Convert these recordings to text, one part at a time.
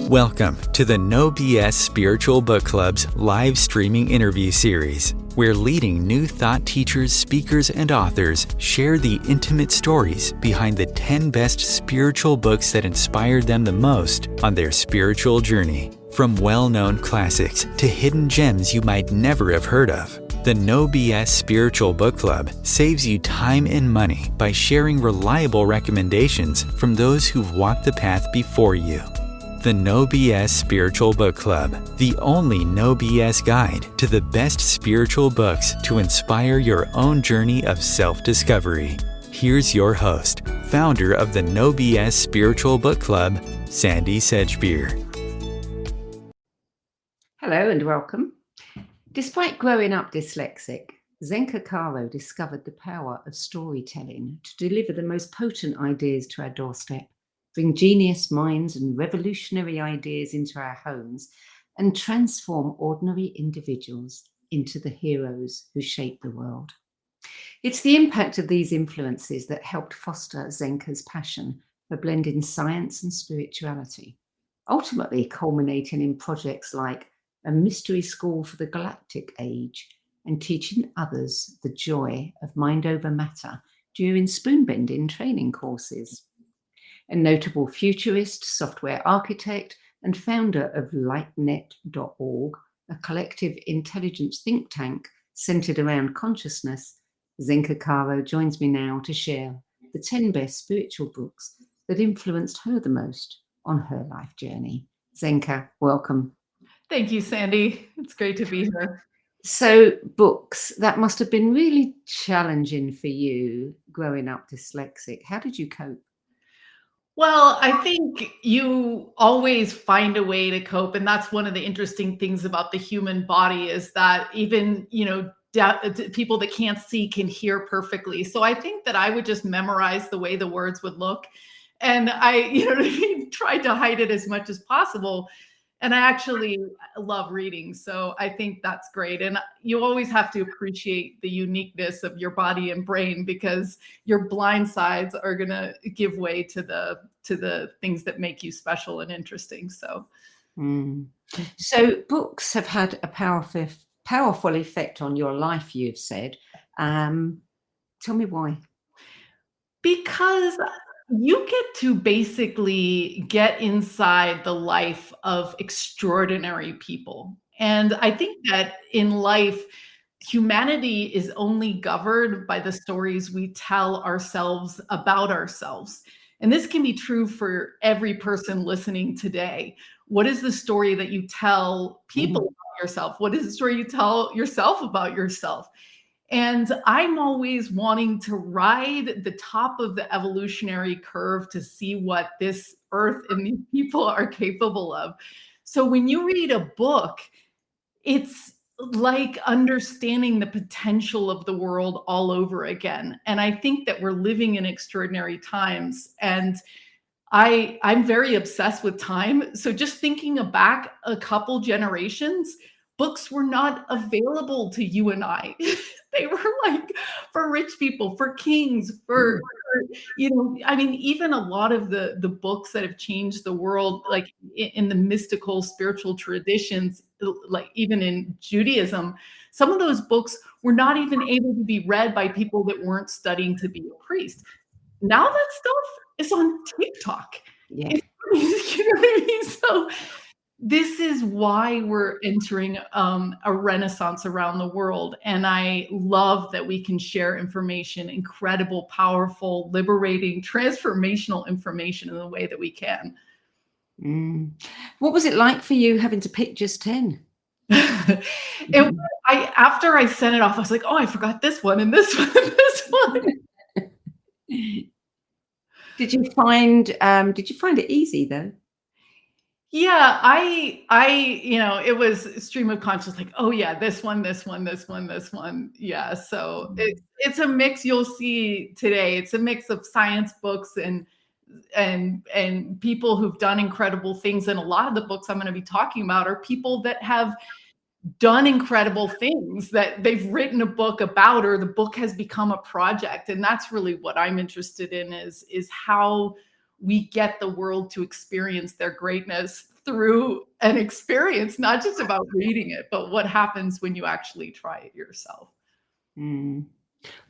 Welcome to the No BS Spiritual Book Club's live streaming interview series, where leading new thought teachers, speakers, and authors share the intimate stories behind the 10 best spiritual books that inspired them the most on their spiritual journey. From well-known classics to hidden gems you might never have heard of, the No BS Spiritual Book Club saves you time and money by sharing reliable recommendations from those who've walked the path before you. The No BS Spiritual Book Club, the only no BS guide to the best spiritual books to inspire your own journey of self-discovery. Here's your host, founder of the No BS Spiritual Book Club, Sandy Sedgbeer. Hello and welcome. Despite growing up dyslexic, Zenka Caro discovered the power of storytelling to deliver the most potent ideas to our doorstep, bring genius minds and revolutionary ideas into our homes, and transform ordinary individuals into the heroes who shape the world. It's the impact of these influences that helped foster Zenka's passion for blending science and spirituality, ultimately culminating in projects like a mystery school for the Galactic Age and teaching others the joy of mind over matter during spoon-bending training courses. A notable futurist, software architect, and founder of LightNet.org, a collective intelligence think tank centered around consciousness, Zenka Caro joins me now to share the 10 best spiritual books that influenced her the most on her life journey. Zenka, welcome. Thank you, Sandy. It's great to be here. So, books, that must have been really challenging for you growing up dyslexic. How did you cope? Well, I think you always find a way to cope. And that's one of the interesting things about the human body is that even, people that can't see can hear perfectly. So I think that I would just memorize the way the words would look. And I, tried to hide it as much as possible. And I actually love reading. So I think that's great. And you always have to appreciate the uniqueness of your body and brain because your blind sides are going to give way to the things that make you special and interesting. So, So books have had a powerful effect on your life, you've said. Tell me why. Because you get to basically get inside the life of extraordinary people. And I think that in life, humanity is only governed by the stories we tell ourselves about ourselves. And this can be true for every person listening today. What is the story that you tell people about yourself? What is the story you tell yourself about yourself? And I'm always wanting to ride the top of the evolutionary curve to see what this earth and these people are capable of. So when you read a book, it's like understanding the potential of the world all over again. And I think that we're living in extraordinary times. And I'm very obsessed with time. So just thinking back a couple generations, books were not available to you and I. They were like for rich people, for kings, even a lot of the books that have changed the world, like in the mystical spiritual traditions, like even in Judaism, some of those books were not even able to be read by people that weren't studying to be a priest. Now that stuff is on TikTok. Yeah. You know what I mean? So this is why we're entering a renaissance around the world. And I love that we can share information, incredible, powerful, liberating, transformational information in the way that we can. What was it like for you having to pick just 10? After I sent it off, I was like, oh, I forgot this one and this one and this one. Did you find it easy though? Yeah, it was a stream of consciousness, like, oh yeah, this one. Yeah. So it's a mix you'll see today. It's a mix of science books and people who've done incredible things. And a lot of the books I'm going to be talking about are people that have done incredible things that they've written a book about, or the book has become a project. And that's really what I'm interested in is how we get the world to experience their greatness through an experience, not just about reading it, but what happens when you actually try it yourself. Mm.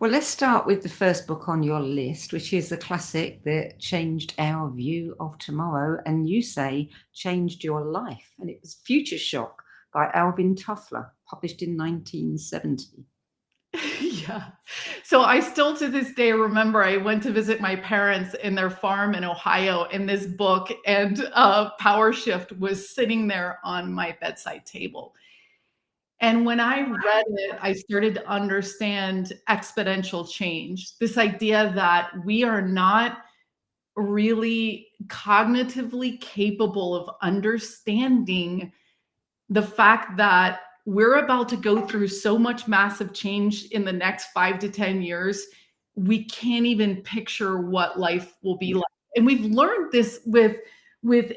Well, let's start with the first book on your list, which is the classic that changed our view of tomorrow, and you say changed your life. And it was Future Shock by Alvin Toffler, published in 1970. Yeah. So I still to this day remember I went to visit my parents in their farm in Ohio in this book, and Power Shift was sitting there on my bedside table. And when I read it, I started to understand exponential change, this idea that we are not really cognitively capable of understanding the fact that we're about to go through so much massive change in the next 5 to 10 years, we can't even picture what life will be like. And we've learned this with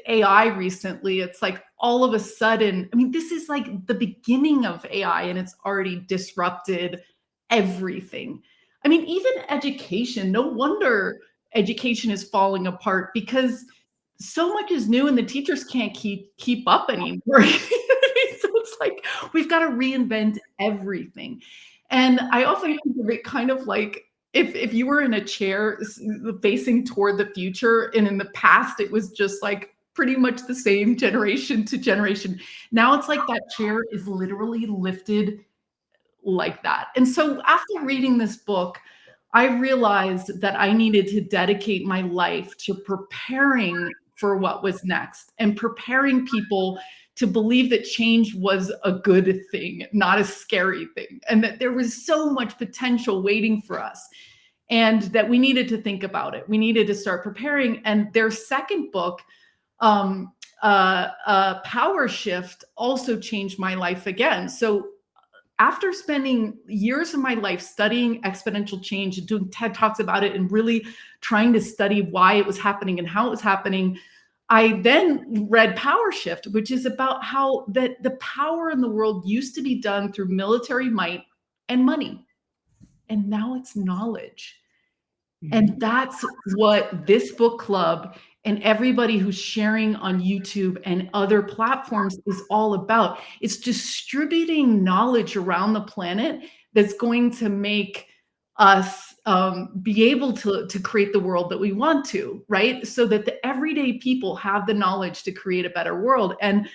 AI recently. It's like all of a sudden, I mean, this is like the beginning of AI and it's already disrupted everything. I mean, even education, no wonder education is falling apart because so much is new and the teachers can't keep up anymore. So it's like we've got to reinvent everything. And I often think of it kind of like if you were in a chair facing toward the future, and in the past it was just like pretty much the same generation to generation. Now it's like that chair is literally lifted like that. And so after reading this book, I realized that I needed to dedicate my life to preparing for what was next and preparing people to believe that change was a good thing, not a scary thing, and that there was so much potential waiting for us and that we needed to think about it. We needed to start preparing. And their second book, Power Shift, also changed my life again. So after spending years of my life studying exponential change and doing TED Talks about it and really trying to study why it was happening and how it was happening, I then read Power Shift, which is about how that the power in the world used to be done through military might and money. And now it's knowledge. And that's what this book club and everybody who's sharing on YouTube and other platforms is all about. It's distributing knowledge around the planet that's going to make us be able to create the world that we want to, right? So that the everyday people have the knowledge to create a better world. And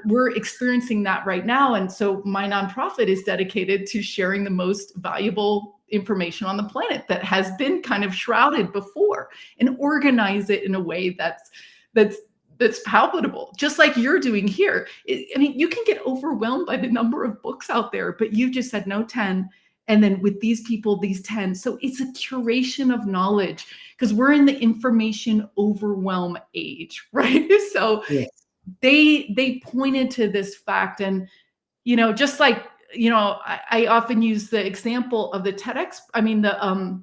we're experiencing that right now. And so my nonprofit is dedicated to sharing the most valuable information on the planet that has been kind of shrouded before, and organize it in a way that's palatable, just like you're doing here. I mean, you can get overwhelmed by the number of books out there, but you just said no 10. And then with these people, these 10. So it's a curation of knowledge because we're in the information overwhelm age, right? So Yes. they pointed to this fact. And, you know, just like, you know, I often use the example of the TEDx, I mean, the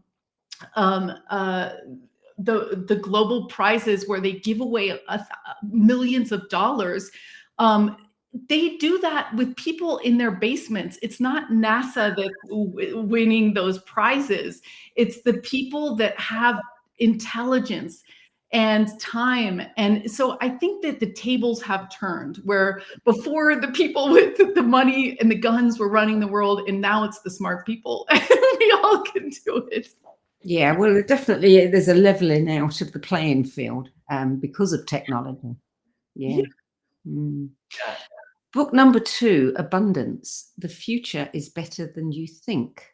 global prizes where they give away millions of dollars. They do that with people in their basements. It's not NASA that's winning those prizes. It's the people that have intelligence and time. And so I think that the tables have turned, where before the people with the money and the guns were running the world, and now it's the smart people. We all can do it. Yeah, well, definitely there's a leveling out of the playing field because of technology. Yeah. Mm. Book number 2, Abundance. The future is better than you think.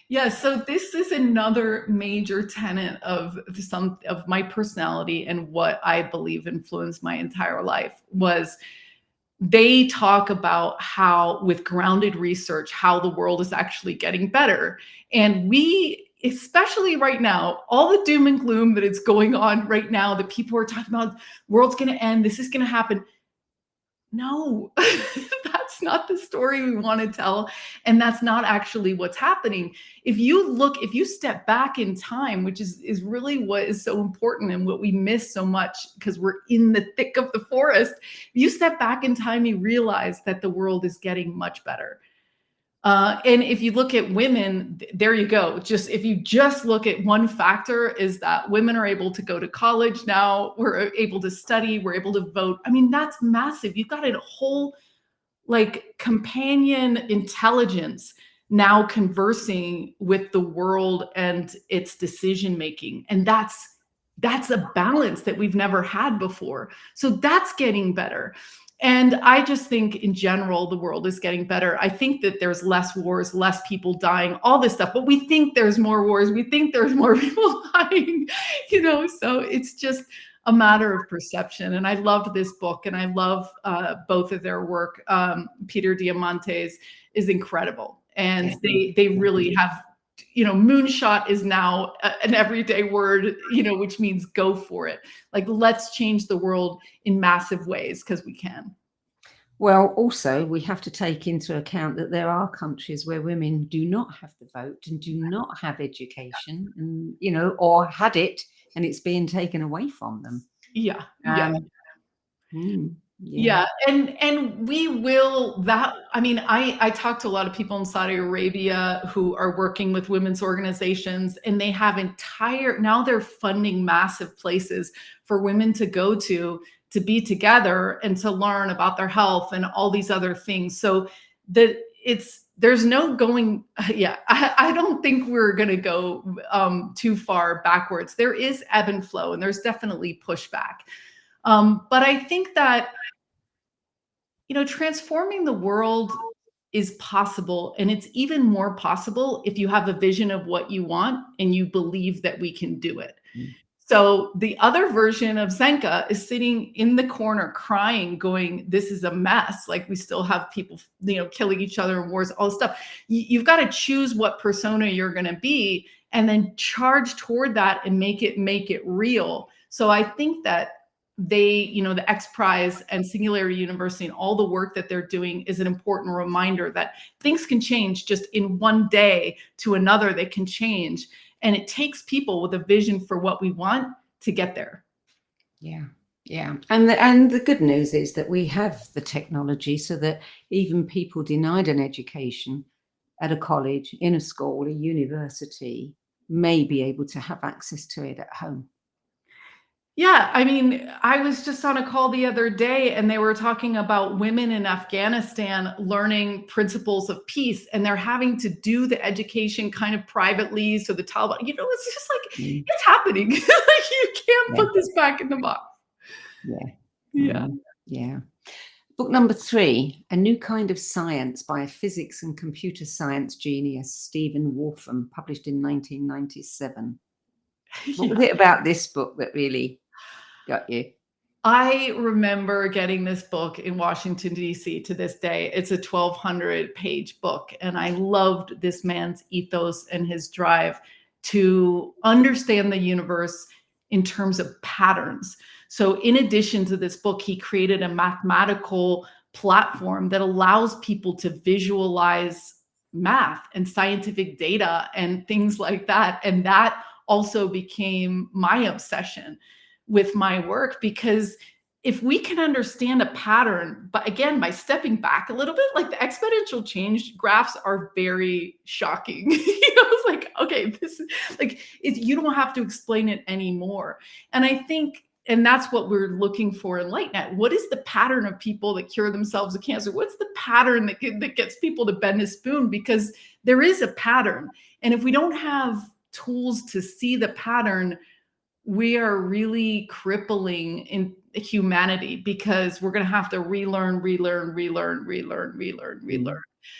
Yeah, so this is another major tenet of some of my personality, and what I believe influenced my entire life was they talk about how, with grounded research, how the world is actually getting better. And we, especially right now, all the doom and gloom that is going on right now, that people are talking about, world's going to end, this is going to happen. No, that's not the story we want to tell. And that's not actually what's happening. If you step back in time, which is really what is so important and what we miss so much because we're in the thick of the forest. If you step back in time, you realize that the world is getting much better. And if you look at women, there you go. Just if you just look at one factor, is that women are able to go to college now. We're able to study. We're able to vote. I mean, that's massive. You've got a whole like companion intelligence now conversing with the world and its decision making, and that's a balance that we've never had before. So that's getting better. And I just think in general, the world is getting better. I think that there's less wars, less people dying, all this stuff, but we think there's more wars. We think there's more people dying, so it's just a matter of perception. And I loved this book, and I love both of their work. Peter Diamandis is incredible. And they really have, moonshot is now an everyday word, which means go for it. Like, let's change the world in massive ways because we can. Well, also, we have to take into account that there are countries where women do not have the vote and do not have education, and, or had it and it's being taken away from them. Yeah. Yeah. And we will I talk to a lot of people in Saudi Arabia who are working with women's organizations, and they have now they're funding massive places for women to go to be together and to learn about their health and all these other things. So that there's no going. I don't think we're going to go too far backwards. There is ebb and flow, and there's definitely pushback. But I think that, transforming the world is possible, and it's even more possible if you have a vision of what you want and you believe that we can do it. So the other version of Zenka is sitting in the corner crying, going, this is a mess. Like, we still have people, killing each other in wars, all this stuff. You've got to choose what persona you're going to be and then charge toward that and make it real. So I think that the X Prize and Singularity University and all the work that they're doing is an important reminder that things can change just in one day to another. They can change. And it takes people with a vision for what we want to get there. Yeah. And the good news is that we have the technology so that even people denied an education at a college, in a school, a university, may be able to have access to it at home. Yeah, I was just on a call the other day, and they were talking about women in Afghanistan learning principles of peace, and they're having to do the education kind of privately. So the Taliban, it's just like, it's happening. Like, you can't put this back in the box. Yeah. Book number 3, A New Kind of Science by a physics and computer science genius, Stephen Wolfram, published in 1997. What was it about this book that really got you? I remember getting this book in Washington, D.C. to this day. It's a 1,200-page book, and I loved this man's ethos and his drive to understand the universe in terms of patterns. So in addition to this book, he created a mathematical platform that allows people to visualize math and scientific data and things like that. And that also became my obsession with my work, because if we can understand a pattern, but again, by stepping back a little bit, like the exponential change graphs are very shocking. It's like, okay, this is like, you don't have to explain it anymore. And I think, and that's what we're looking for in LightNet. What is the pattern of people that cure themselves of cancer? What's the pattern that gets people to bend a spoon? Because there is a pattern. And if we don't have tools to see the pattern, we are really crippling in humanity, because we're going to have to relearn.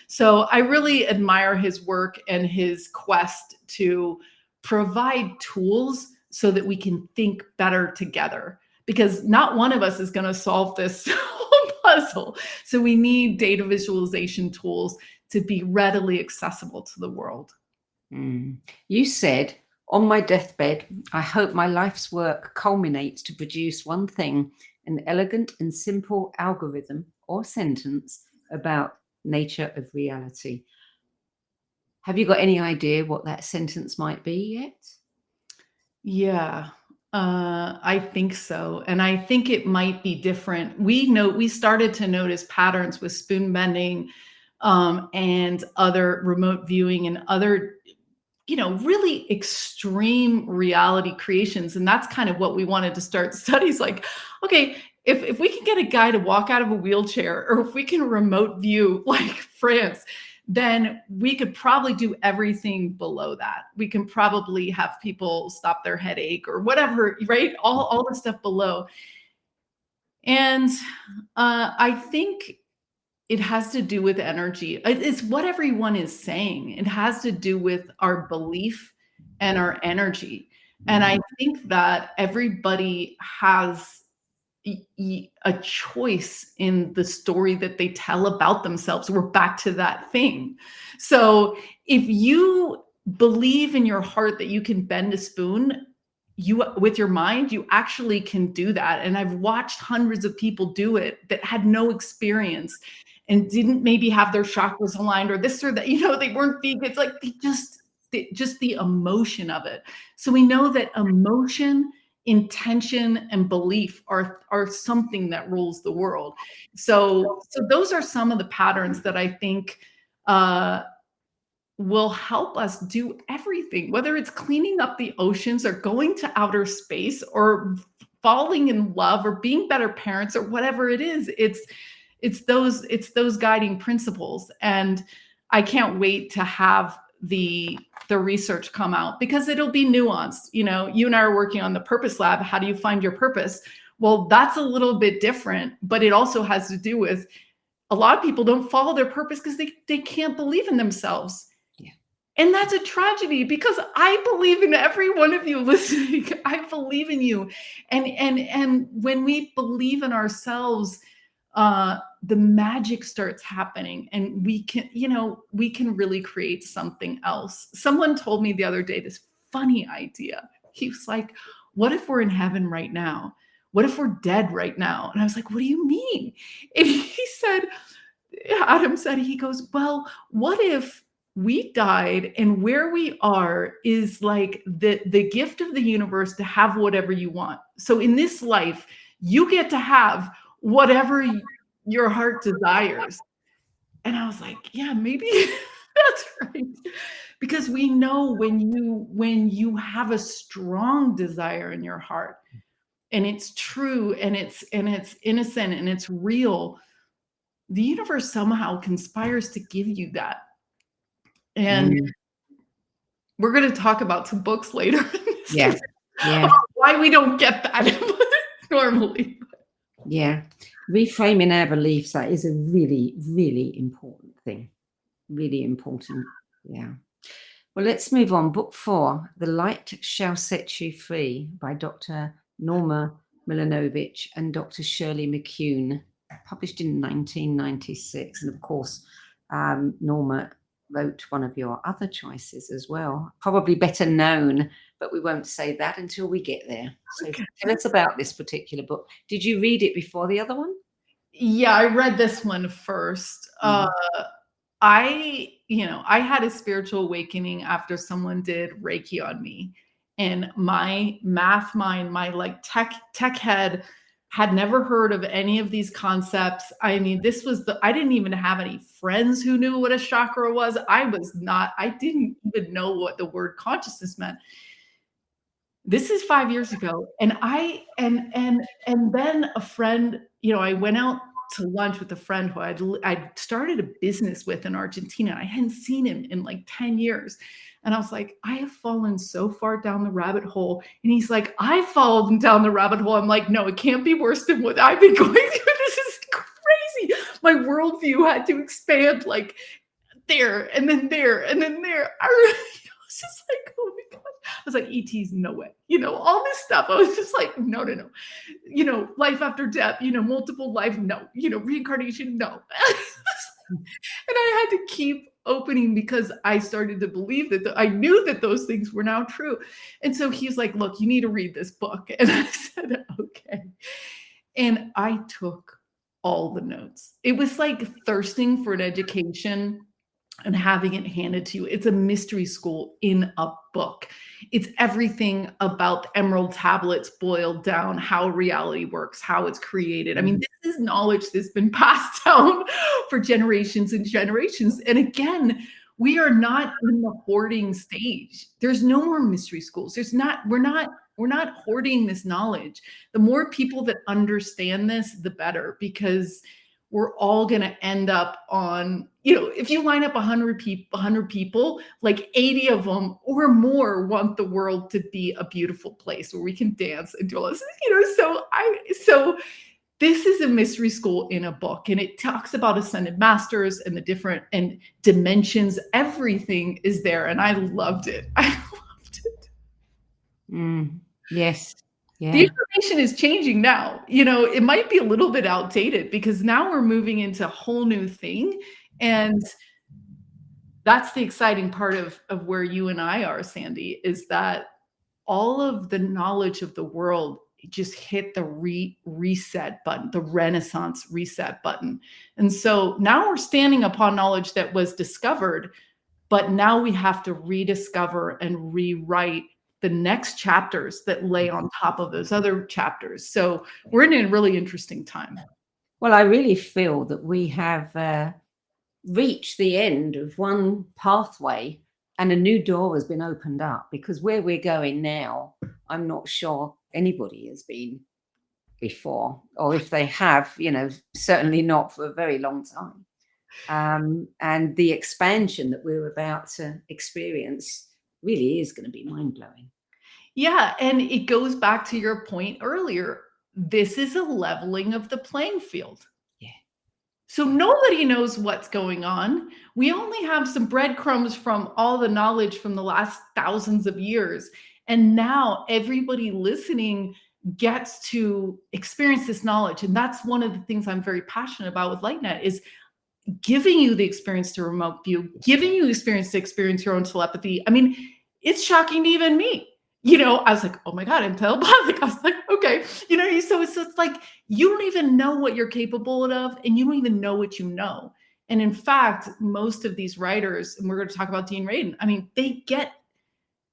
So I really admire his work and his quest to provide tools so that we can think better together, because not one of us is going to solve this whole puzzle. So we need data visualization tools to be readily accessible to the world. You said, on my deathbed, I hope my life's work culminates to produce one thing, an elegant and simple algorithm or sentence about nature of reality. Have you got any idea what that sentence might be yet? Yeah, I think so. And I think it might be different. We started to notice patterns with spoon bending and other remote viewing and other, really extreme reality creations. And that's kind of what we wanted to start studies like, okay, if we can get a guy to walk out of a wheelchair, or if we can remote view like France, then we could probably do everything below that. We can probably have people stop their headache or whatever, right? All the stuff below. And I think it has to do with energy. It's what everyone is saying. It has to do with our belief and our energy. And I think that everybody has a choice in the story that they tell about themselves. We're back to that thing. So if you believe in your heart that you can bend a spoon, with your mind, you actually can do that. And I've watched hundreds of people do it that had no experience and didn't maybe have their chakras aligned or this or that, they weren't vegan. It's like just the emotion of it. So we know that emotion, intention, and belief are something that rules the world. So those are some of the patterns that I think will help us do everything, whether it's cleaning up the oceans or going to outer space or falling in love or being better parents or whatever it is. It's those guiding principles. And I can't wait to have the research come out, because it'll be nuanced. You and I are working on the Purpose Lab. How do you find your purpose? Well, that's a little bit different, but it also has to do with a lot of people don't follow their purpose because they can't believe in themselves. Yeah. And that's a tragedy, because I believe in every one of you listening. I believe in you. And when we believe in ourselves, the magic starts happening, and we can really create something else. Someone told me the other day this funny idea. He was like, what if we're in heaven right now? What if we're dead right now? And I was like, what do you mean? And Adam said, he goes, well, what if we died and where we are is like the gift of the universe to have whatever you want. So in this life, you get to have whatever your heart desires. And I was like, yeah, maybe that's right. Because we know when you have a strong desire in your heart, and it's true, and it's innocent, and it's real, the universe somehow conspires to give you that. And we're going to talk about some books later. Yeah. Why we don't get that normally. Yeah. Reframing our beliefs, that is a really, really important thing. Really important. Yeah. Well, let's move on. Book 4, The Light Shall Set You Free, by Dr. Norma Milanovic and Dr. Shirley McCune, published in 1996. And of course, Norma wrote one of your other choices as well, probably better known, but we won't say that until we get there. So tell us about this particular book. Did you read it before the other one? Yeah, I read this one first. I had a spiritual awakening after someone did Reiki on me, and my math mind, my like tech head, had never heard of any of these concepts. I mean, I didn't even have any friends who knew what a chakra was. I didn't even know what the word consciousness meant. This is 5 years ago. And then a friend, I went out to lunch with a friend who I'd started a business with in Argentina. I hadn't seen him in like 10 years. And I was like, I have fallen so far down the rabbit hole. And he's like, I've fallen down the rabbit hole. I'm like, no, it can't be worse than what I've been going through. This is crazy. My worldview had to expand like there and then there and then there. I was just like, oh my God. I was like, ET's no way. All this stuff. I was just like, no. Life after death, multiple life, no. Reincarnation, no. And I had to keep opening because I started to believe that I knew that those things were now true. And so he's like, look, you need to read this book. And I said, okay. And I took all the notes. It was like thirsting for an education. and having it handed to you. It's a mystery school in a book. It's everything about the emerald tablets boiled down, how reality works, how it's created. I mean, this is knowledge that's been passed down for generations and generations. And again, we are not in the hoarding stage. There's no more mystery schools. We're not hoarding this knowledge. The more people that understand this, the better, because we're all going to end up on, if you line up 100 people, like 80 of them or more want the world to be a beautiful place where we can dance and do all this, so this is a mystery school in a book, and it talks about ascended masters and the different and dimensions. Everything is there, and I loved it. I loved it. Yes. Yeah. The information is changing now. It might be a little bit outdated because now we're moving into a whole new thing. And that's the exciting part of where you and I are, Sandy, is that all of the knowledge of the world just hit the reset button, the Renaissance reset button. And so now we're standing upon knowledge that was discovered, but now we have to rediscover and rewrite the next chapters that lay on top of those other chapters. So we're in a really interesting time. Well, I really feel that we have reached the end of one pathway and a new door has been opened up, because where we're going now, I'm not sure anybody has been before, or if they have, certainly not for a very long time. And the expansion that we're about to experience really is going to be mind-blowing. Yeah, and it goes back to your point earlier. This is a leveling of the playing field. Yeah. So nobody knows what's going on. We only have some breadcrumbs from all the knowledge from the last thousands of years. And now everybody listening gets to experience this knowledge. And that's one of the things I'm very passionate about with LightNet, is giving you the experience to remote view, giving you the experience to experience your own telepathy. I mean, it's shocking to even me. I was like, oh my God, I'm telepathic. I was like, okay. So it's like, you don't even know what you're capable of, and you don't even know what you know. And in fact, most of these writers, and we're going to talk about Dean Radin, I mean, they get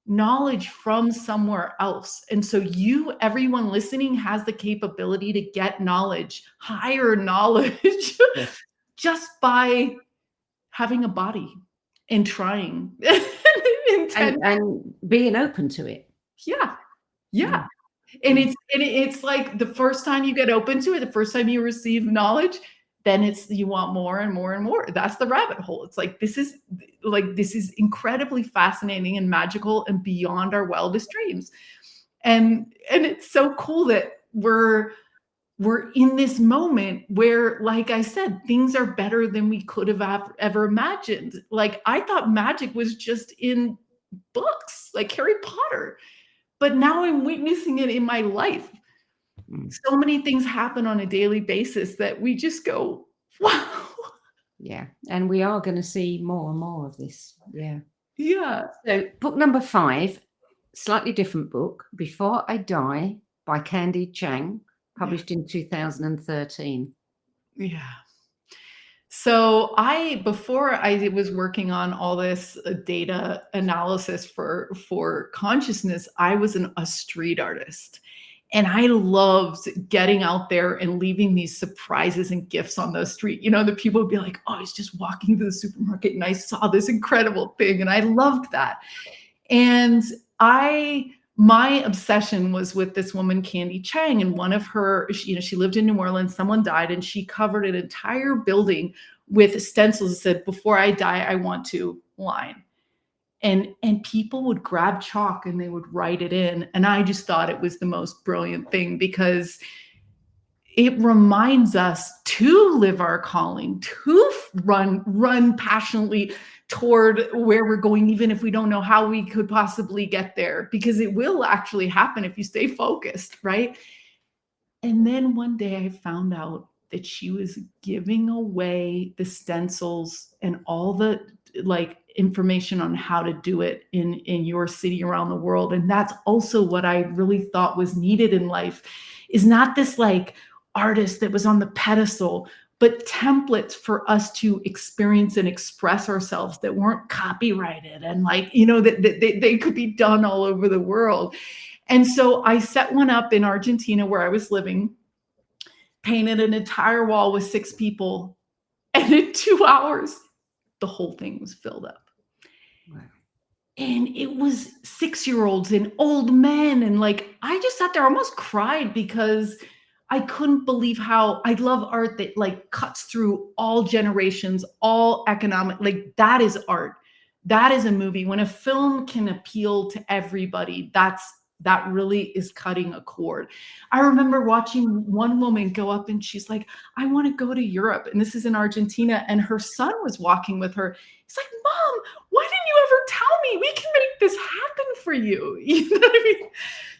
knowledge from somewhere else. And so everyone listening has the capability to get knowledge, higher knowledge, just by having a body and trying and being open to it. Yeah. And it's like the first time you get open to it, the first time you receive knowledge, then you want more and more and more. That's the rabbit hole. It's like, this is incredibly fascinating and magical and beyond our wildest dreams. And it's so cool that we're in this moment where, like I said, things are better than we could have ever imagined. Like, I thought magic was just in books like Harry Potter, but now I'm witnessing it in my life. So many things happen on a daily basis that we just go, wow. Yeah. And we are going to see more and more of this. Yeah. Yeah. So book number 5, slightly different book, Before I Die by Candy Chang, published in 2013. Yeah. So before I was working on all this data analysis for consciousness, I was a street artist. And I loved getting out there and leaving these surprises and gifts on the street. The people would be like, oh, I was just walking to the supermarket and I saw this incredible thing. And I loved that. And my obsession was with this woman, Candy Chang, and one of her, she lived in New Orleans, someone died, and she covered an entire building with stencils that said, before I die, I want to line. And people would grab chalk and they would write it in. And I just thought it was the most brilliant thing, because it reminds us to live our calling, to run passionately toward where we're going, even if we don't know how we could possibly get there, because it will actually happen if you stay focused, right? And then one day I found out that she was giving away the stencils and all the information on how to do it in your city around the world. And that's also what I really thought was needed in life, is not this artist that was on the pedestal, but templates for us to experience and express ourselves that weren't copyrighted and like, that they could be done all over the world. And so I set one up in Argentina where I was living, painted an entire wall with 6 people, and in 2 hours, the whole thing was filled up. Wow. And it was 6-year-olds and old men. And like, I just sat there, almost cried, because I couldn't believe how I love art that like cuts through all generations, all economic, like that is art. That is a movie. When a film can appeal to everybody, that really is cutting a chord. I remember watching one woman go up and she's like, I want to go to Europe. And this is in Argentina. And her son was walking with her. He's like, Mom, why didn't you ever tell me? We can make this happen for you. You know what I mean?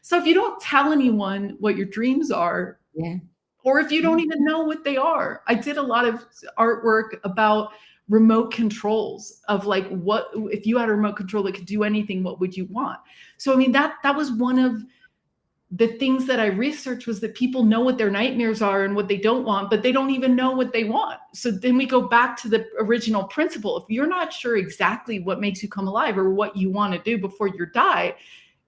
So if you don't tell anyone what your dreams are, Yeah. or if you don't even know what they are. I did a lot of artwork about remote controls of like, what if you had a remote control that could do anything, what would you want? So I mean, that was one of the things that I researched, was that people know what their nightmares are and what they don't want, but they don't even know what they want. So then we go back to the original principle. If you're not sure exactly what makes you come alive or what you want to do before you die,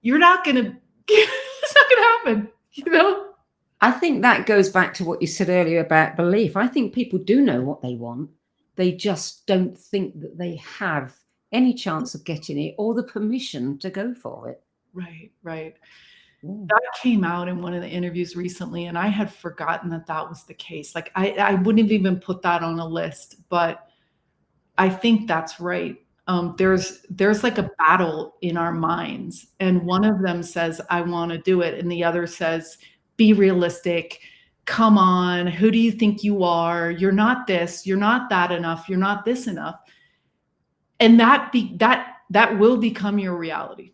you're not going to, it's not going to happen, you know? I think that goes back to what you said earlier about belief. I think people do know what they want. They just don't think that they have any chance of getting it or the permission to go for it. Right, right. Yeah. That came out in one of the interviews recently, and I had forgotten that was the case. Like I wouldn't have even put that on a list, but I think that's right. There's like a battle in our minds, and one of them says, I want to do it. And the other says, be realistic. Come on. Who do you think you are? You're not this, you're not that enough. You're not this enough. And that will become your reality.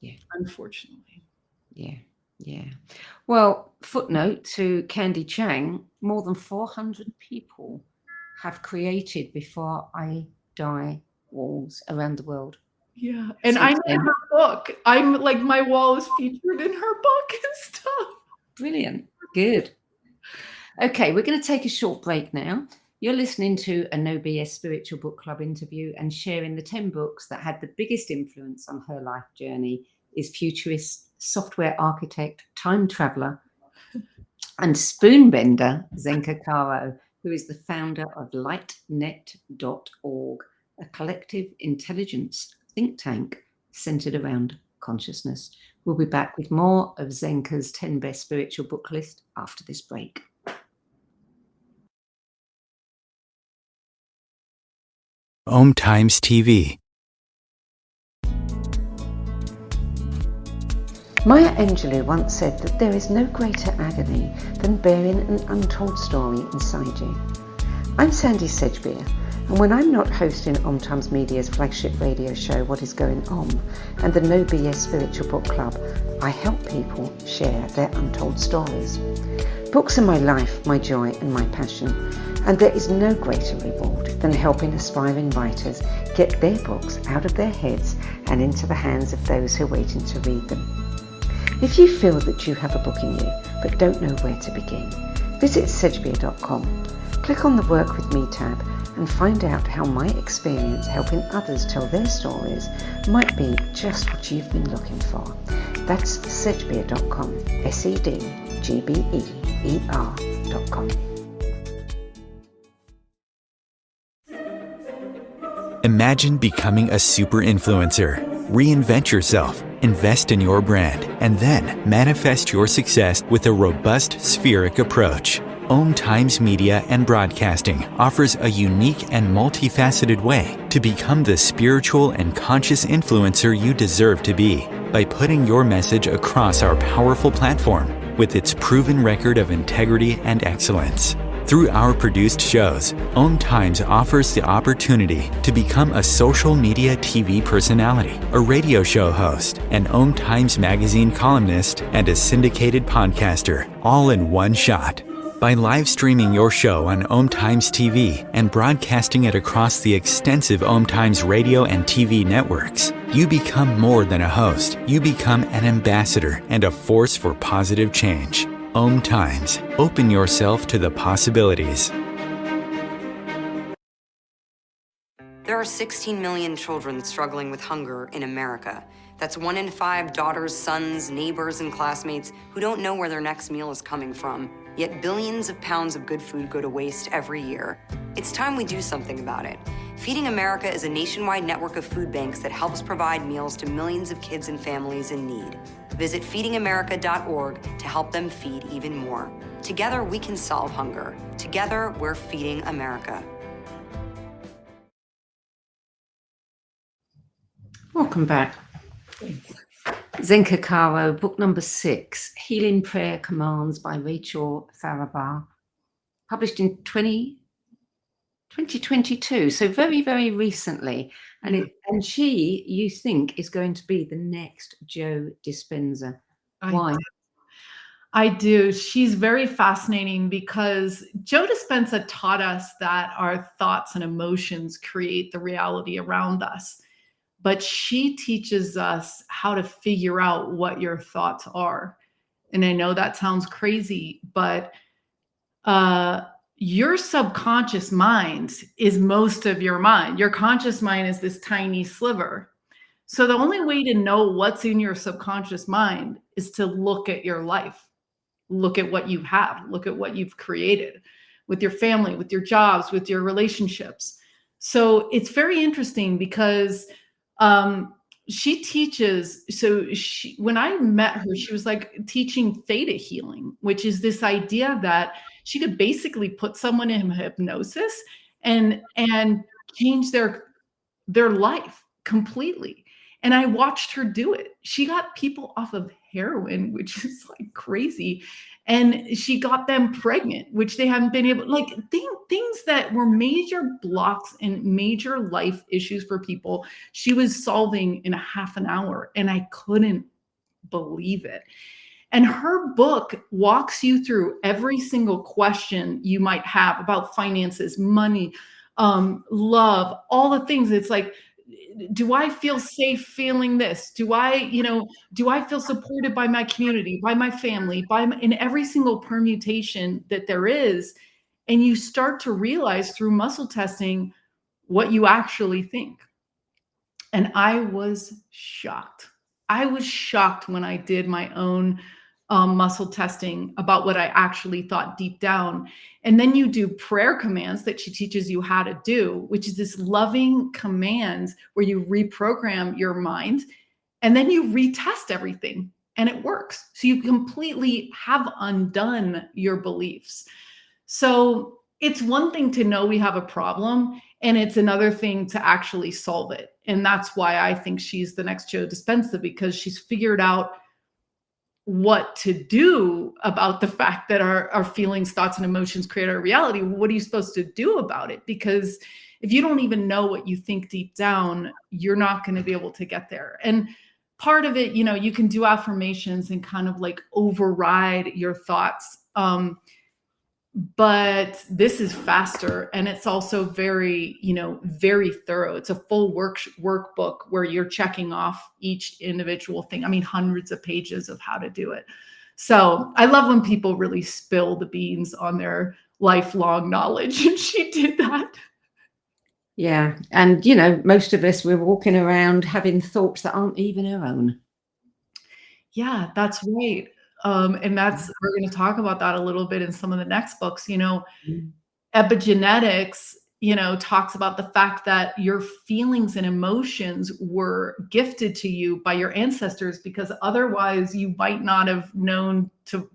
Yeah. Unfortunately. Yeah. Yeah. Well, footnote to Candy Chang, more than 400 people have created Before I Die walls around the world. Yeah. And I know her book. I'm like, my wall is featured in her book and stuff. Brilliant. Good. Okay, we're going to take a short break now. You're listening to a No BS Spiritual Book Club interview, and sharing the 10 books that had the biggest influence on her life journey is futurist, software architect, time traveler, and spoonbender Zenka Caro, who is the founder of LightNet.org, a collective intelligence think tank centered around consciousness. We'll be back with more of Zenka's 10 best spiritual book list after this break. Om Times TV. Maya Angelou once said that there is no greater agony than bearing an untold story inside you. I'm Sandy Sedgbeer, and when I'm not hosting Om Times Media's flagship radio show What Is Going On and the No BS Spiritual Book Club, I help people share their untold stories. Books are my life, my joy and my passion, and there is no greater reward than helping aspiring writers get their books out of their heads and into the hands of those who are waiting to read them. If you feel that you have a book in you but don't know where to begin, visit sedgbeer.com, click on the Work With Me tab and find out how my experience helping others tell their stories might be just what you've been looking for. That's sedgbeer.com, sedgbeer.com. Imagine becoming a super influencer. Reinvent yourself, invest in your brand, and then manifest your success with a robust spheric approach. Om Times Media and Broadcasting offers a unique and multifaceted way to become the spiritual and conscious influencer you deserve to be by putting your message across our powerful platform with its proven record of integrity and excellence. Through our produced shows, Om Times offers the opportunity to become a social media TV personality, a radio show host, an Om Times magazine columnist, and a syndicated podcaster, all in one shot. By live streaming your show on Om Times TV and broadcasting it across the extensive Om Times radio and TV networks, you become more than a host. You become an ambassador and a force for positive change. Om Times. Open yourself to the possibilities. are 16 million children struggling with hunger in America. That's 1 in 5 daughters, sons, neighbors, and classmates who don't know where their next meal is coming from. Yet billions of pounds of good food go to waste every year. It's time we do something about it. Feeding America is a nationwide network of food banks that helps provide meals to millions of kids and families in need. Visit feedingamerica.org to help them feed even more. Together, we can solve hunger. Together, we're feeding America. Welcome back. Zenka Caro, book number 6, Healing Prayer Commands by Rachel Farabaugh, published in 2022, so very, very recently. And she, you think, is going to be the next Joe Dispenza. Why? I do. She's very fascinating because Joe Dispenza taught us that our thoughts and emotions create the reality around us. But she teaches us how to figure out what your thoughts are. And I know that sounds crazy, but your subconscious mind is most of your mind. Your conscious mind is this tiny sliver. So the only way to know what's in your subconscious mind is to look at your life. Look at what you have. Look at what you've created with your family, with your jobs, with your relationships. So it's very interesting because she teaches, when I met her, she was like teaching theta healing, which is this idea that she could basically put someone in hypnosis and change their life completely. And I watched her do it. She got people off of heroin, which is like crazy. And she got them pregnant, which they haven't been able, like things that were major blocks and major life issues for people, she was solving in a half an hour. And I couldn't believe it. And her book walks you through every single question you might have about finances, money, love, all the things. It's like, do I feel safe feeling this? Do I feel supported by my community, by my family, in every single permutation that there is? And you start to realize through muscle testing what you actually think. And I was shocked. I was shocked when I did my own muscle testing about what I actually thought deep down. And then you do prayer commands that she teaches you how to do, which is this loving command where you reprogram your mind and then you retest everything and it works. So you completely have undone your beliefs. So it's one thing to know we have a problem, and it's another thing to actually solve it. And that's why I think she's the next Joe Dispenza, because she's figured out what to do about the fact that our feelings, thoughts, and emotions create our reality. What are you supposed to do about it? Because if you don't even know what you think deep down, you're not going to be able to get there. And part of it, you can do affirmations and kind of like override your thoughts. But this is faster, and it's also very, very thorough. It's a full workbook where you're checking off each individual thing. I mean, hundreds of pages of how to do it. So I love when people really spill the beans on their lifelong knowledge, and she did that. Yeah. And, most of us, we're walking around having thoughts that aren't even our own. Yeah, that's right. And we're going to talk about that a little bit in some of the next books. Epigenetics, talks about the fact that your feelings and emotions were gifted to you by your ancestors, because otherwise you might not have known to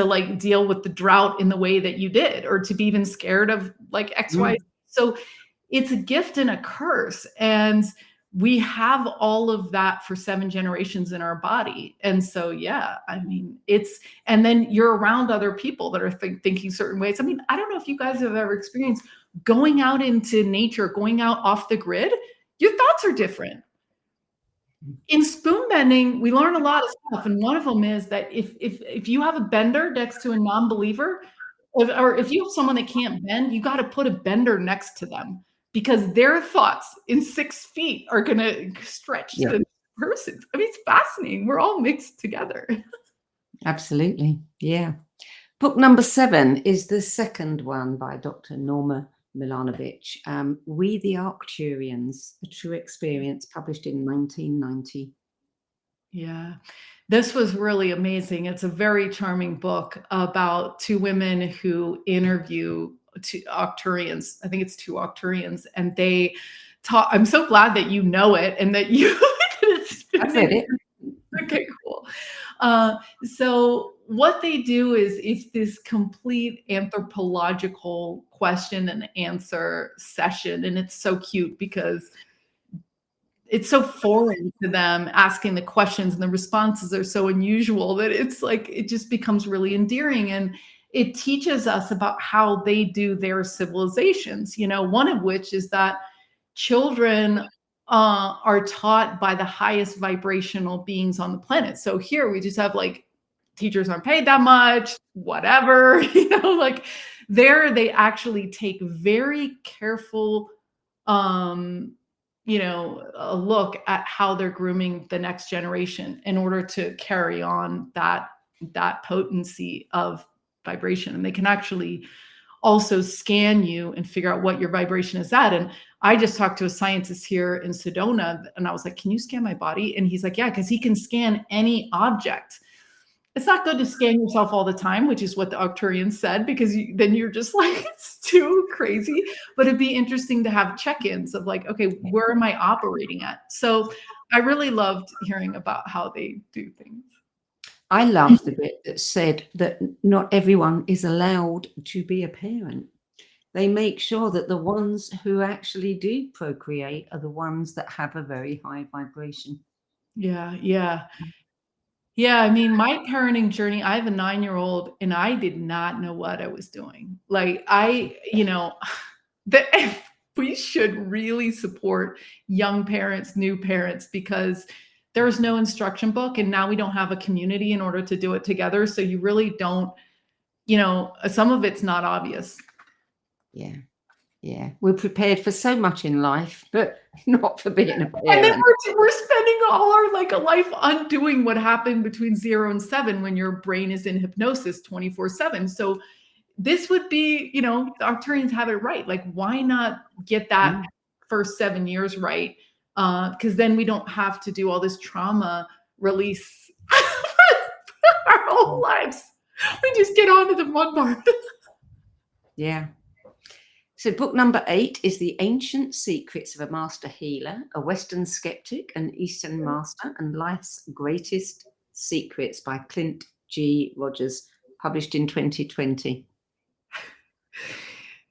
like deal with the drought in the way that you did, or to be even scared of like X, Y. So it's a gift and a curse. And we have all of that for 7 generations in our body. And so, yeah, I mean, and then you're around other people that are thinking certain ways. I mean, I don't know if you guys have ever experienced going out into nature, going out off the grid, your thoughts are different. In spoon bending, we learn a lot of stuff. And one of them is that if you have a bender next to a non-believer, or if you have someone that can't bend, you got to put a bender next to them, because their thoughts in 6 feet are going to stretch the person. I mean, it's fascinating. We're all mixed together. Absolutely. Yeah. Book number 7 is the second one by Dr. Norma Milanovic. We the Arcturians, a true experience, published in 1990. Yeah, this was really amazing. It's a very charming book about two women who interview two Arcturians. I think it's two Arcturians, and they talk. I'm so glad that you know it and that you. I've read it. Okay, cool. So what they do is it's this complete anthropological question and answer session, and it's so cute because it's so foreign to them asking the questions, and the responses are so unusual that it's like it just becomes really endearing, and it teaches us about how they do their civilizations, one of which is that children are taught by the highest vibrational beings on the planet. So here we just have like teachers aren't paid that much, whatever, like there they actually take very careful a look at how they're grooming the next generation in order to carry on that potency of vibration. And they can actually also scan you and figure out what your vibration is at. And I just talked to a scientist here in Sedona, and I was like, can you scan my body? And he's like, yeah, because he can scan any object. It's not good to scan yourself all the time, which is what the Arcturians said, because then you're just like, it's too crazy. But it'd be interesting to have check-ins of like, okay, where am I operating at? So I really loved hearing about how they do things. I love the bit that said that not everyone is allowed to be a parent. They make sure that the ones who actually do procreate are the ones that have a very high vibration. Yeah. Yeah, I mean, my parenting journey, I have a 9-year-old and I did not know what I was doing. Like we should really support young parents, new parents, because there's no instruction book and now we don't have a community in order to do it together. So you really don't, some of it's not obvious. Yeah. We're prepared for so much in life, but not for being a parent. And then we're spending all our life undoing what happened between 0 and 7 when your brain is in hypnosis 24/7. So this would be, the Arcturians have it right. Like, why not get that first 7 years right? Because then we don't have to do all this trauma release our whole lives. We just get onto the mud bar. Yeah. So book number 8 is The Ancient Secrets of a Master Healer, a Western Skeptic, an Eastern Master, and Life's Greatest Secrets by Clint G. Rogers, published in 2020.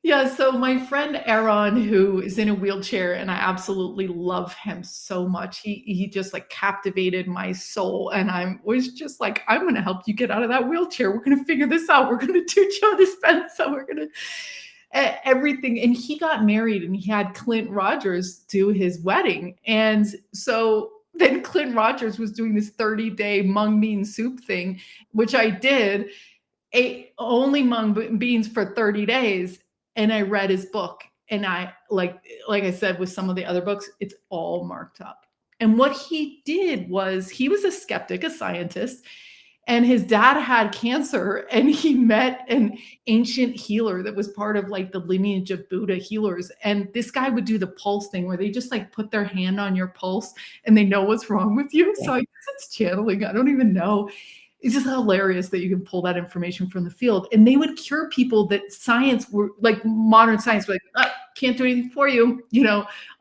Yeah, so my friend Aaron, who is in a wheelchair, and I absolutely love him so much. He just like captivated my soul. And I was just like, I'm going to help you get out of that wheelchair. We're going to figure this out. We're going to do Joe Dispenza. We're going to everything. And he got married and he had Clint Rogers do his wedding. And so then Clint Rogers was doing this 30-day mung bean soup thing, which I did, ate only mung beans for 30 days. And I read his book, and I like I said, with some of the other books, it's all marked up. And what he did was he was a skeptic, a scientist, and his dad had cancer, and he met an ancient healer that was part of like the lineage of Buddha healers. And this guy would do the pulse thing where they just like put their hand on your pulse and they know what's wrong with you. So I guess it's channeling. I don't even know. It's just hilarious that you can pull that information from the field. And they would cure people that science were like modern science, were like, can't do anything for you.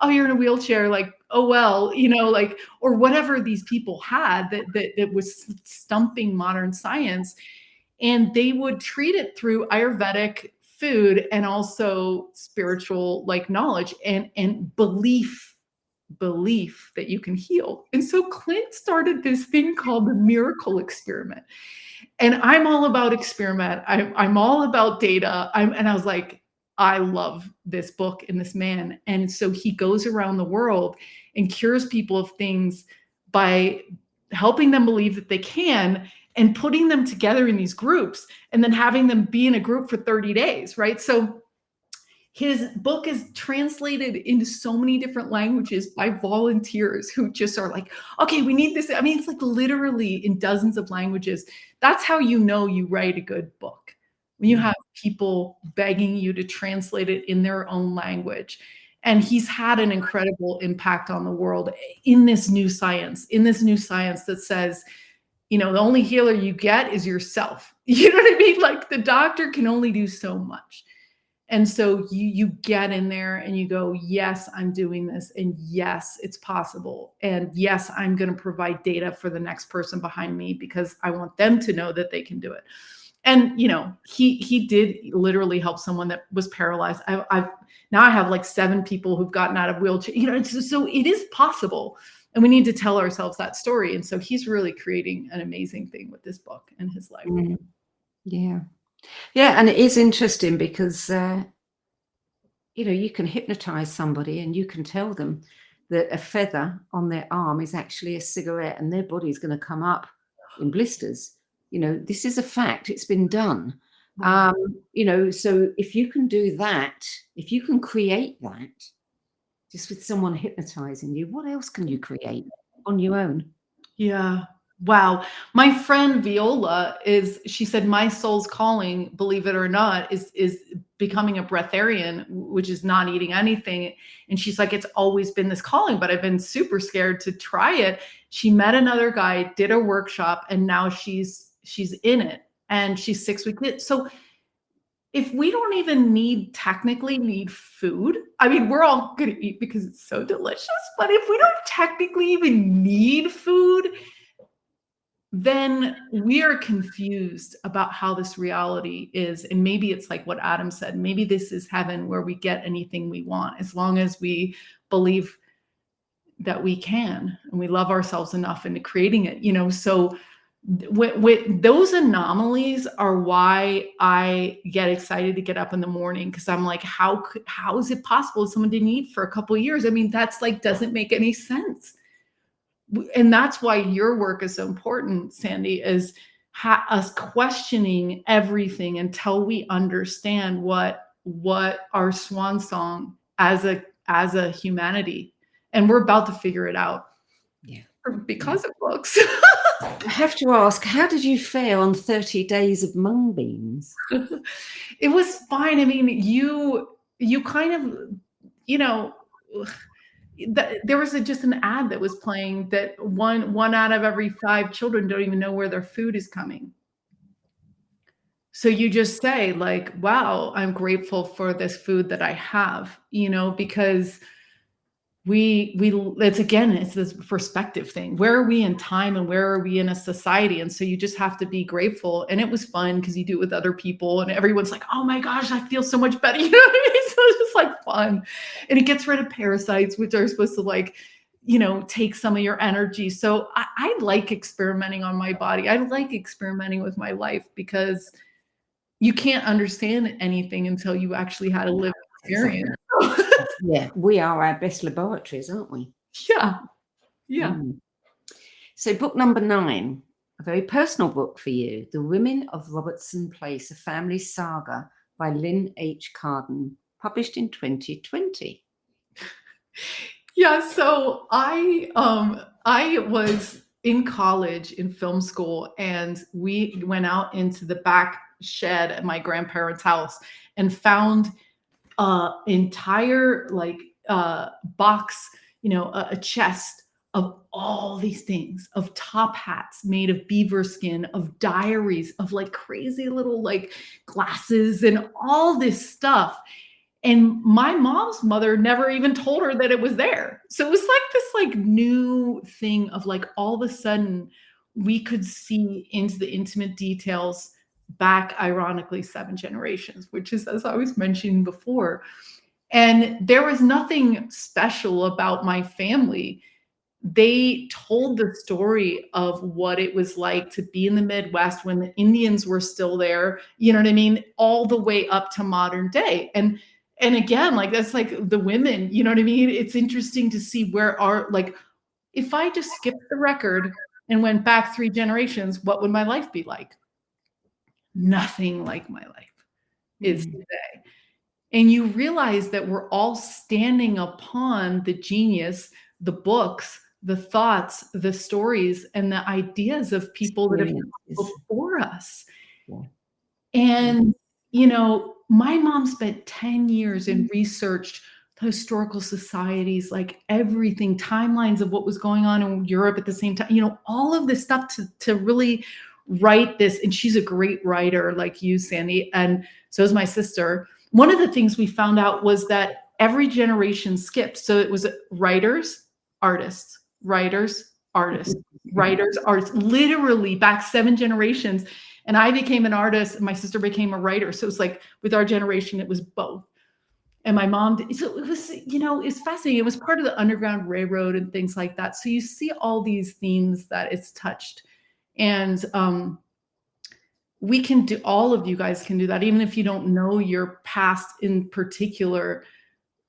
Oh, you're in a wheelchair. Like, oh, well, like, or whatever these people had that was stumping modern science. And they would treat it through Ayurvedic food and also spiritual like knowledge and belief that you can heal. And so Clint started this thing called the miracle experiment. And I'm all about experiment. I'm all about data. And I was like, I love this book and this man. And so he goes around the world and cures people of things by helping them believe that they can and putting them together in these groups and then having them be in a group for 30 days, right? So his book is translated into so many different languages by volunteers who just are like, okay, we need this. I mean, it's like literally in dozens of languages. That's how you know you write a good book, when you have people begging you to translate it in their own language. And he's had an incredible impact on the world in this new science that says, the only healer you get is yourself. You know what I mean? Like the doctor can only do so much. And so you get in there and you go, yes, I'm doing this. And yes, it's possible. And yes, I'm going to provide data for the next person behind me because I want them to know that they can do it. And, he did literally help someone that was paralyzed. Now I have like 7 people who've gotten out of wheelchairs, so it is possible. And we need to tell ourselves that story. And so he's really creating an amazing thing with this book and his life. Yeah. Yeah. And it is interesting because, you can hypnotize somebody and you can tell them that a feather on their arm is actually a cigarette and their body's going to come up in blisters. This is a fact. It's been done. So if you can do that, if you can create that just with someone hypnotizing you, what else can you create on your own? Yeah. Wow. My friend Viola she said, my soul's calling, believe it or not, is becoming a breatharian, which is not eating anything. And she's like, it's always been this calling, but I've been super scared to try it. She met another guy, did a workshop, and now she's in it, and she's 6 weeks in. So if we don't even technically need food, I mean, we're all going to eat because it's so delicious, but if we don't technically even need food, then we are confused about how this reality is. And maybe it's like what Adam said, maybe this is heaven where we get anything we want, as long as we believe that we can, and we love ourselves enough into creating it, so with those anomalies are why I get excited to get up in the morning, because I'm like, how is it possible someone didn't eat for a couple of years? I mean, that's like, doesn't make any sense. And that's why your work is so important, Sandy, is us questioning everything until we understand what our swan song as a humanity. And we're about to figure it out. Yeah. Because of books. I have to ask, how did you fare on 30 days of mung beans? It was fine. I mean, you kind of, there was just an ad that was playing that one out of every 5 children don't even know where their food is coming. So you just say like, wow, I'm grateful for this food that I have, because it's this perspective thing. Where are we in time and where are we in a society? And so you just have to be grateful. And it was fun because you do it with other people and everyone's like, oh my gosh, I feel so much better. You know what I mean? So it's just like fun. And it gets rid of parasites, which are supposed to take some of your energy. So I like experimenting on my body. I like experimenting with my life because you can't understand anything until you actually had a lived experience. Yeah, we are our best laboratories, aren't we? Yeah. So book number 9, a very personal book for you, The Women of Robertson Place, A Family Saga by Lynn H. Carden, published in 2020. Yeah, so I was in college in film school, and we went out into the back shed at my grandparents' house and found entire box, a chest of all these things, of top hats made of beaver skin, of diaries, of like crazy little like glasses and all this stuff. And my mom's mother never even told her that it was there. So it was like this like new thing of like all of a sudden we could see into the intimate details back, ironically, 7 generations, which is, as I was mentioning before. And there was nothing special about my family. They told the story of what it was like to be in the Midwest when the Indians were still there, you know what I mean? All the way up to modern day. And again, like that's like the women, you know what I mean? It's interesting to see where if I just skipped the record and went back 3 generations, what would my life be like? Nothing like my life is today. And you realize that we're all standing upon the genius, the books, the thoughts, the stories, and the ideas of people that have come before us. Yeah. And my mom spent 10 years and researched the historical societies, like everything, timelines of what was going on in Europe at the same time, all of this stuff to really write this. And she's a great writer like you, Sandy. And so is my sister. One of the things we found out was that every generation skipped. So it was writers, artists, writers, artists, writers, artists, literally back 7 generations. And I became an artist and my sister became a writer. So it's like with our generation, it was both. And my mom did. So it was, it's fascinating. It was part of the Underground Railroad and things like that. So you see all these themes that it's touched. And we can do, all of you guys can do that. Even if you don't know your past in particular,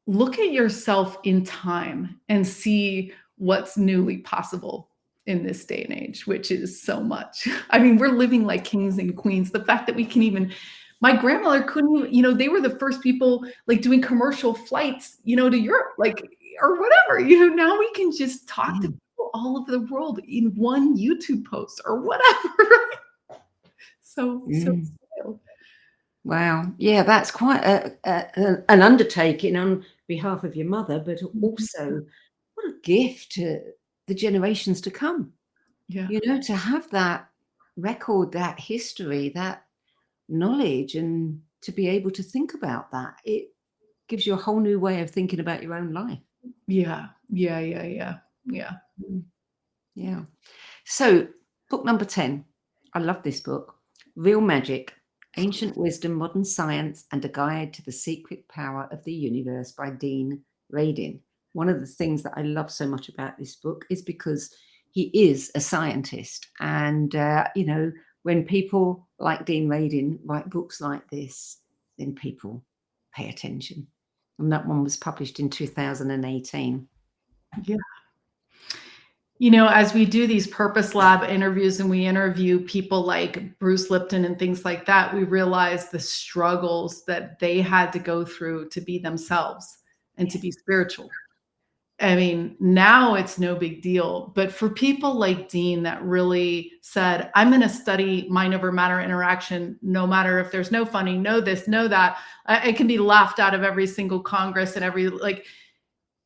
look at yourself in time and see what's newly possible in this day and age, which is so much. I mean, we're living like kings and queens. The fact that we can even, my grandmother couldn't, they were the first people like doing commercial flights, to Europe, like, or whatever, now we can just talk to people all over the world in one YouTube post or whatever. So wow. Yeah, that's quite an undertaking on behalf of your mother, but also what a gift to the generations to come. Yeah. To have that record, that history, that knowledge, and to be able to think about that, it gives you a whole new way of thinking about your own life. Yeah. So book number 10, I love this book, Real Magic, Ancient Wisdom, Modern Science, and a Guide to the Secret Power of the Universe by Dean Radin. One of the things that I love so much about this book is because he is a scientist. And, when people like Dean Radin write books like this, then people pay attention. And that one was published in 2018. Yeah. As we do these Purpose Lab interviews and we interview people like Bruce Lipton and things like that, we realize the struggles that they had to go through to be themselves and to be spiritual. I mean, now it's no big deal. But for people like Dean that really said, I'm going to study mind over matter interaction, no matter if there's no funding, no this, no that, it can be laughed out of every single Congress and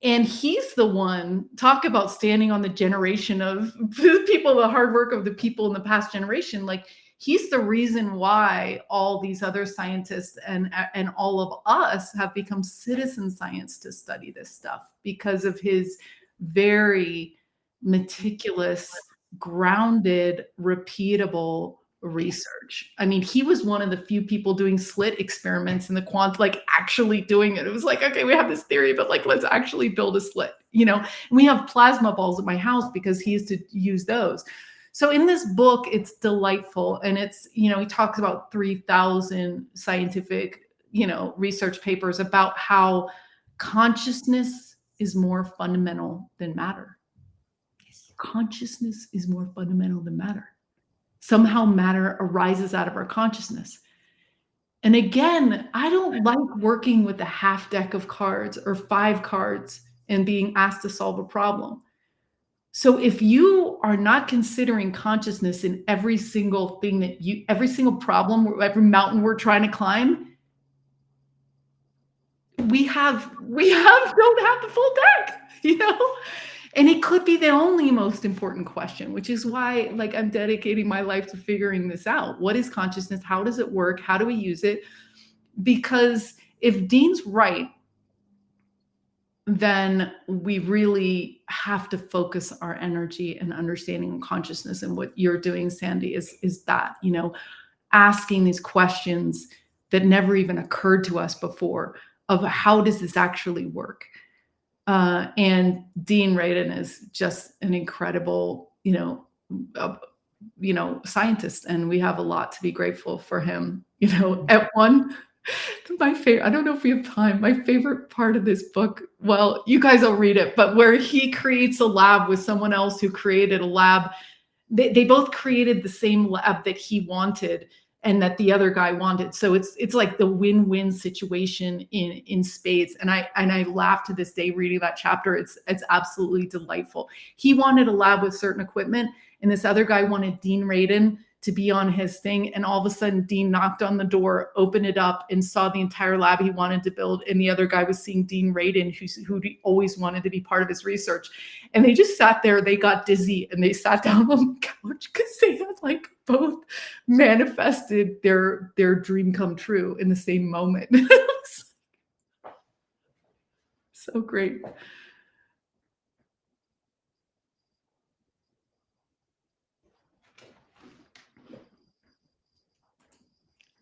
and he's the one, talk about standing on the generation of the people, the hard work of the people in the past generation. Like, he's the reason why all these other scientists and all of us have become citizen science to study this stuff because of his very meticulous, grounded, repeatable research. I mean, he was one of the few people doing slit experiments in the actually doing it. It was like, okay, we have this theory, but let's actually build a slit, and we have plasma balls at my house because he used to use those. So in this book, it's delightful. And it's, he talks about 3,000 scientific, research papers about how consciousness is more fundamental than matter. Consciousness is more fundamental than matter. Somehow matter arises out of our consciousness. And again, I don't like working with a half deck of cards or 5 cards and being asked to solve a problem. So if you are not considering consciousness in every single thing every single problem, every mountain we're trying to climb, we don't have the full deck, And it could be the only most important question, which is why I'm dedicating my life to figuring this out. What is consciousness? How does it work? How do we use it? Because if Dean's right, then we really have to focus our energy and understanding of consciousness. And what you're doing, Sandy, is that, asking these questions that never even occurred to us before of how does this actually work? And Dean Radin is just an incredible, scientist, and we have a lot to be grateful for him. At one, my favorite, I don't know if we have time, my favorite part of this book, well, you guys will read it, but where he creates a lab with someone else who created a lab. They both created the same lab that he wanted and that the other guy wanted. So it's like the win-win situation in spades. And I laugh to this day reading that chapter. It's absolutely delightful. He wanted a lab with certain equipment, and this other guy wanted Dean Radin to be on his thing. And all of a sudden, Dean knocked on the door, opened it up, and saw the entire lab he wanted to build. And the other guy was seeing Dean Radin, who always wanted to be part of his research. And they just sat there, they got dizzy, and they sat down on the couch because they had like both manifested their dream come true in the same moment. So great.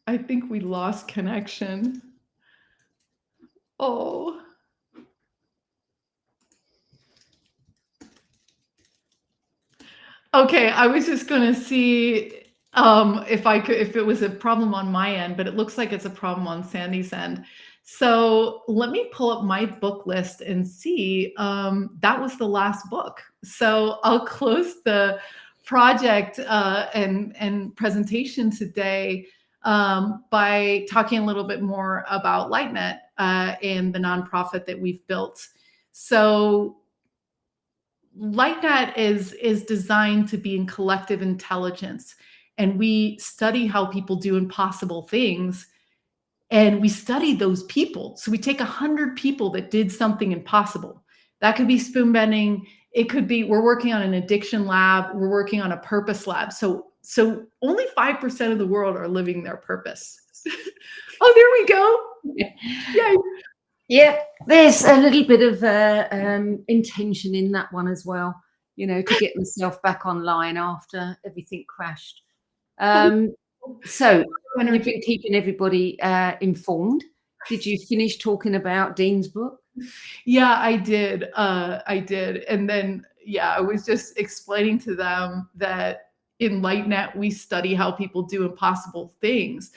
I think we lost connection. Oh. Okay, I was just gonna see if it was a problem on my end, but it looks like it's a problem on Sandy's end. So let me pull up my book list and see. That was the last book. So I'll close the project and presentation today by talking a little bit more about LightNet and the nonprofit that we've built. So LightNet is designed to be in collective intelligence, and we study how people do impossible things, and we study those people. So we take 100 people that did something impossible. That could be spoon bending. It could be, we're working on an addiction lab. We're working on a purpose lab. So only 5% of the world are living their purpose. Oh, there we go. Yeah. Yeah, there's a little bit of intention in that one as well, you know, to get myself back online after everything crashed. So you've been keeping everybody informed. Did you finish talking about Dean's book? Yeah, I did. And then, yeah, I was just explaining to them that in LightNet, we study how people do impossible things,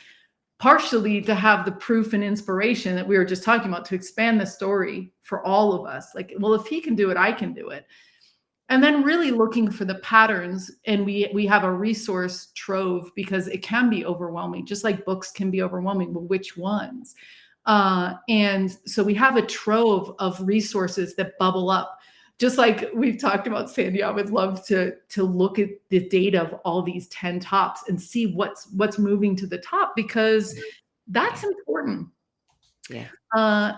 partially to have the proof and inspiration that we were just talking about, to expand the story for all of us. Like, well, if he can do it, I can do it. And then really looking for the patterns. And we have a resource trove, because it can be overwhelming, just like books can be overwhelming, but which ones? And so we have a trove of resources that bubble up. Just like we've talked about, Sandy, I would love to look at the data of all these 10 tops and see what's moving to the top, because that's important. Yeah.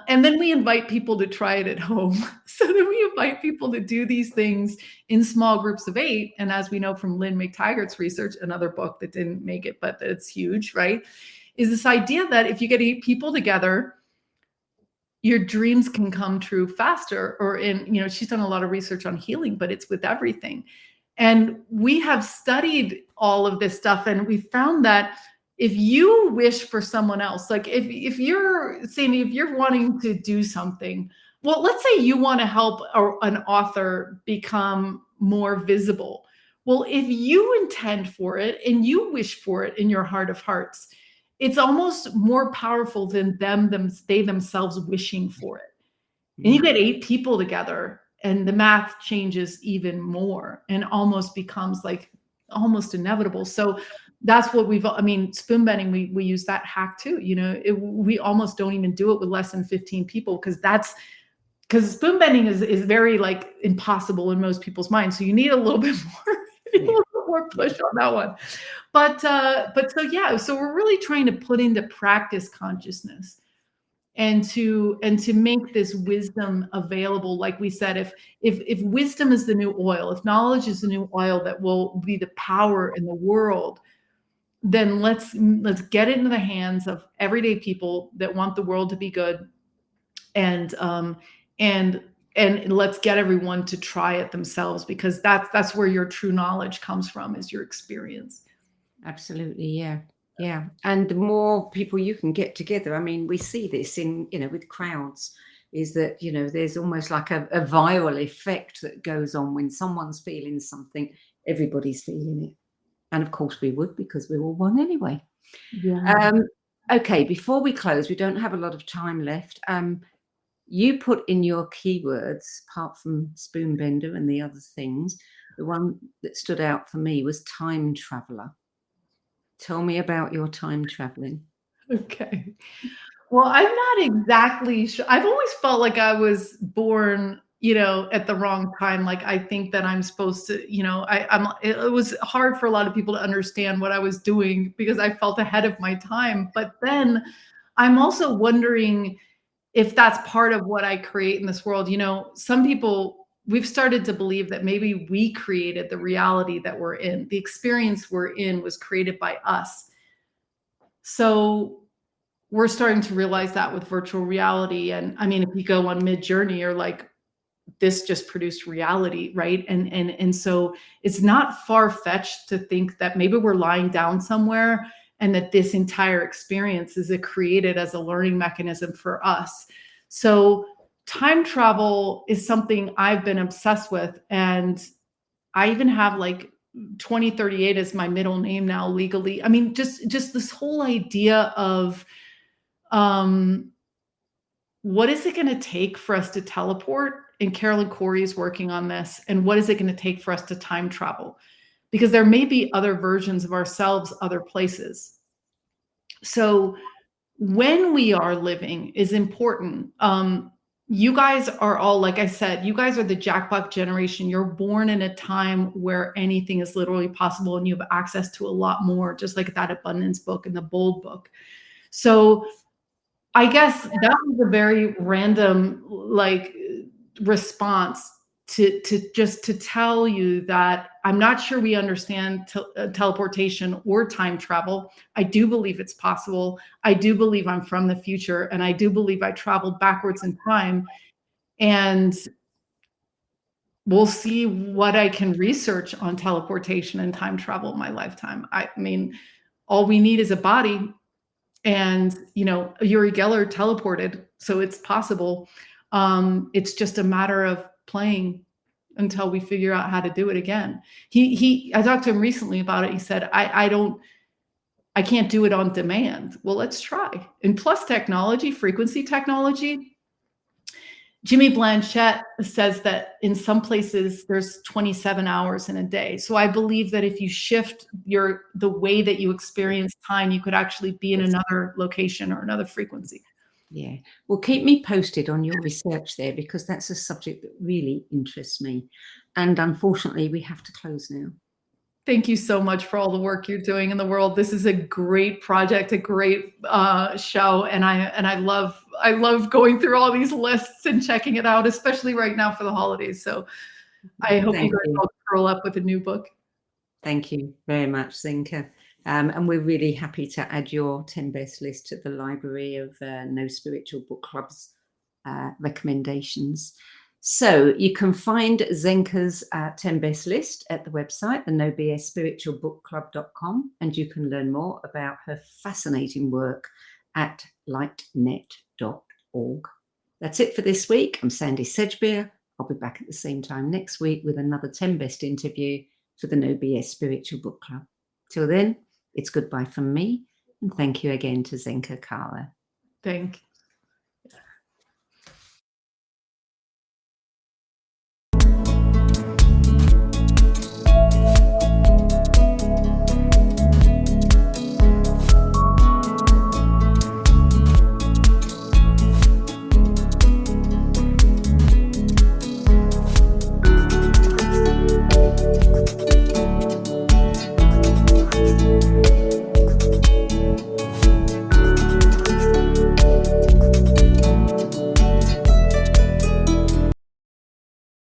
And then we invite people to try it at home. So then we invite people to do these things in small groups of 8. And as we know from Lynn McTaggart's research, another book that didn't make it, but it's huge, right? Is this idea that if you get 8 people together, your dreams can come true faster. Or she's done a lot of research on healing, but it's with everything. And we have studied all of this stuff, and we found that if you wish for someone else, like if you're saying, if you're wanting to do something, well, let's say you want to help an author become more visible. Well, if you intend for it and you wish for it in your heart of hearts, it's almost more powerful than they themselves wishing for it. And you get 8 people together, and the math changes even more and almost becomes like almost inevitable. So that's what spoon bending, we use that hack too. We almost don't even do it with less than 15 people, because spoon bending is very like impossible in most people's minds. So you need a little bit more push on that one. But so we're really trying to put into practice consciousness and to make this wisdom available. Like we said, if wisdom is the new oil, if knowledge is the new oil that will be the power in the world, then let's get it into the hands of everyday people that want the world to be good, and let's get everyone to try it themselves, because that's where your true knowledge comes from, is your experience. Absolutely, yeah. And the more people you can get together, we see this in with crowds, is that there's almost like a viral effect that goes on. When someone's feeling something, everybody's feeling it. And of course we would, because we're all one anyway. Yeah. Okay, before we close, we don't have a lot of time left. You put in your keywords, apart from spoon bender and the other things, the one that stood out for me was time traveler. Tell me about your time traveling. Okay. Well, I'm not exactly sure. I've always felt like I was born, at the wrong time. Like, I think that I'm supposed to, it was hard for a lot of people to understand what I was doing because I felt ahead of my time. But then I'm also wondering if that's part of what I create in this world. Some people, we've started to believe that maybe we created the reality that we're in. The experience we're in was created by us. So we're starting to realize that with virtual reality. And I mean, if you go on Mid-Journey, you're like, this just produced reality, right? And so it's not far-fetched to think that maybe we're lying down somewhere and that this entire experience is created as a learning mechanism for us. So time travel is something I've been obsessed with. And I even have like 2038 as my middle name now legally. I mean, just this whole idea of what is it going to take for us to teleport? And Carolyn Corey is working on this. And what is it going to take for us to time travel? Because there may be other versions of ourselves, other places. So when we are living is important. You guys are all, like I said, you guys are the jackpot generation. You're born in a time where anything is literally possible and you have access to a lot more, just like that abundance book and the bold book. So I guess that was a very random response to just to tell you that I'm not sure we understand teleportation or time travel. I do believe it's possible. I do believe I'm from the future, and I do believe I traveled backwards in time. And we'll see what I can research on teleportation and time travel in my lifetime. I mean, all we need is a body. And, Uri Geller teleported, so it's possible. It's just a matter of playing until we figure out how to do it again. I talked to him recently about it. He said, I can't do it on demand. Well, let's try. And plus technology, frequency technology, Jimmy Blanchett says that in some places there's 27 hours in a day. So I believe that if you shift the way that you experience time, you could actually be in another location or another frequency. Yeah. Well, keep me posted on your research there, because that's a subject that really interests me. And unfortunately, we have to close now. Thank you so much for all the work you're doing in the world. This is a great project, a great show, and I love going through all these lists and checking it out, especially right now for the holidays. So I hope you guys all curl up with a new book. Thank you very much, Zenka. And we're really happy to add your 10 best list to the library of No Spiritual Book Club's recommendations. So you can find Zenka's 10 best list at the website, the nobsspiritualbookclub.com, and you can learn more about her fascinating work at lightnet.org. That's it for this week. I'm Sandy Sedgbeer. I'll be back at the same time next week with another 10 best interview for the No BS Spiritual Book Club. Till then, it's goodbye from me, and thank you again to Zenka Caro. Thank you.